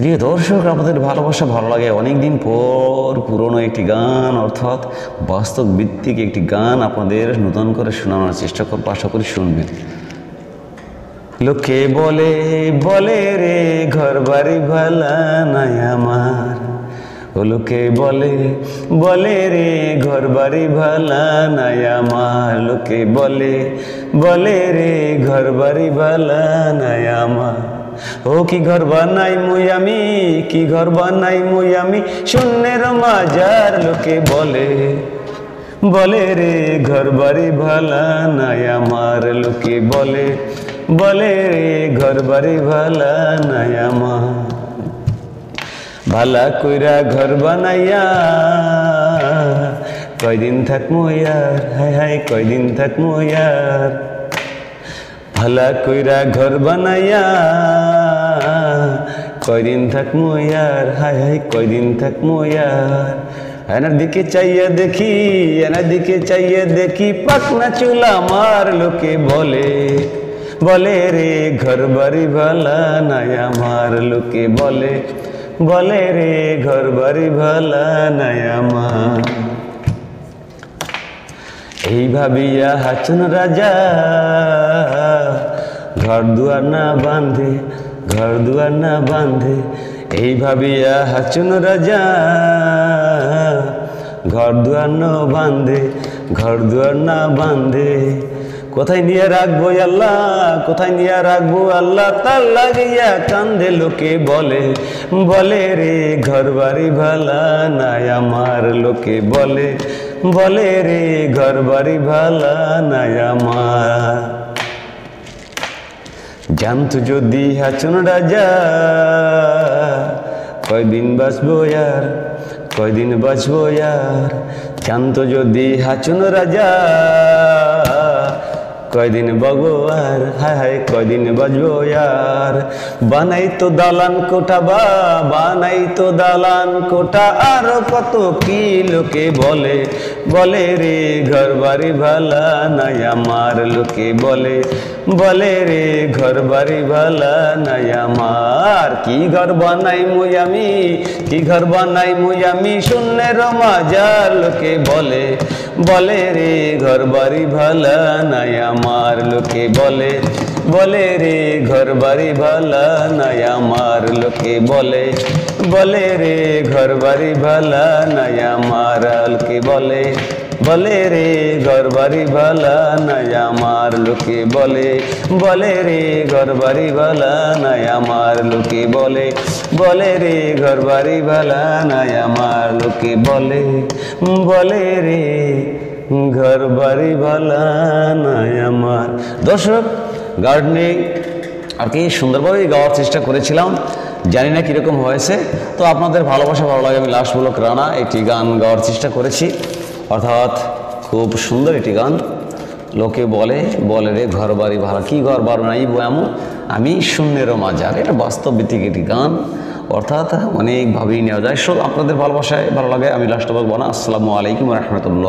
প্রিয় দর্শক, আপনাদের ভালোবাসা ভালো লাগে অনেক দিন পর পুরনো একটি গান, অর্থাৎ বাস্তব ভিত্তিক একটি গান আপনাদের নতুন করে শোনানোর চেষ্টা করব। আশা করি শুনবেন। লোকে বলে বলে রে ঘর বাড়ি ভালা নাই আমার, ও লোকে বলে বলে রে ঘর বাড়ি ভালা নাই আমার, লোকে বলে বলে রে ঘর বাড়ি ভালা নাই আমার। ও কি ঘর বানাই মুই আমি, কি ঘর বানাই মুই আমি শূন্যের মাজার। লোকে বলে বলে রে ঘর বাড়ি ভালা নাই আমার, লোকে বলে বলে রে ঘর বাড়ি ভালা নাই আমার। ভালা কইরা ঘর বানাইয়া কয়দিন থাকমু ইয়ার, হায় হায় কয়দিন থাকমু ইয়ার। ভালা কইরা ঘর বানাইয়া কয়দিন থাকমু ইয়ার, হায় হায় কয়দিন থাকমু ইয়ার। এনার দিকে চাইয়া দেখি, এনার দিকে চাইয়া দেখি পাকনা চুলা আমার। লোকে বলে বলে রে ঘর বাড়ি ভালা নাই আমার, লোকে বলে বলে রে ঘর বাড়ি ভালা নাই আমার। এই ভাবিয়া হাচন রাজা ঘর দুয়ার না বাঁধে, ঘর দুয়ার না বাঁধে। এই ভাবিয়া হাচন রাজা ঘর দুয়ার না বাঁধে, ঘর দুয়ার না বাঁধে। কোথায় নিয়ে রাখবো আল্লাহ, কোথায় নিয়ে রাখবো আল্লাহ, তার লাগিয়া কান্দে। লোকে বলে বলে রে ঘর বাড়ি ভালা নাই আমার, লোকে বলে বলে রে ঘর বাড়ি ভালা নাই আমার। জানতো যদি হাচন রাজা কয়দিন বাঁচবো আর, কয়দিন বাঁচবো আর। জানতো যদি হাচন রাজা কয়দিন বাগো আর, হায় হায় কয়দিন বাজবো আর। বানাই তো দালান কোঠা বা, বানাই তো দালান কোঠা আরো কত কি। লোকে বলে বলে রে ঘর বাড়ি ভালা নাই আমার, লোকে বলে বলে রে ঘর বাড়ি ভালা নাই আমার। কি ঘর বানাই মুই আমি, কি ঘর বানাই মুই আমি শূন্যের মাজার। লোকে বলে বলে রে ঘর বাড়ি ভালা নাই আমার, লোকে বলে বলে রে ঘর বাড়ি ভালা নাই আমার। লোকে বলে বলে রে ঘর বাড়ি ভালা নাই আমার, লোকে বলে বলে রে ঘর বাড়ি ভালা নাই আমার। লোকে বলে বলে রে ঘর বাড়ি ভালা নাই আমার, লোকে বলে বলে রে ঘর বাড়ি ভালা নাই আমার। লোকে বলে বলে রে ঘর বাড়ি ভালা নাই আমার। দর্শক, গার্ডেনে আর কি সুন্দরভাবে গাওয়ার চেষ্টা করেছিলাম, জানি না কীরকম হয়েছে। তো আপনাদের ভালোবাসা ভালো লাগে, আমি লাস্ট ব্লক রানা একটি গান গাওয়ার চেষ্টা করেছি, অর্থাৎ খুব সুন্দর একটি গান। লোকে বলে বলে রে ঘর বাড়ি ভালা, কি ঘর বাড়ি নাই এমন আমি শূন্যেরও মাজার। এটা বাস্তব ভিত্তিক একটি গান, অর্থাৎ অনেকভাবেই নেওয়া যায়। সব আপনাদের ভালোবাসায় ভালো লাগে, আমি লাস্ট ব্লক বানা। আসসালামু আলাইকুম রহমতুল্লাহ।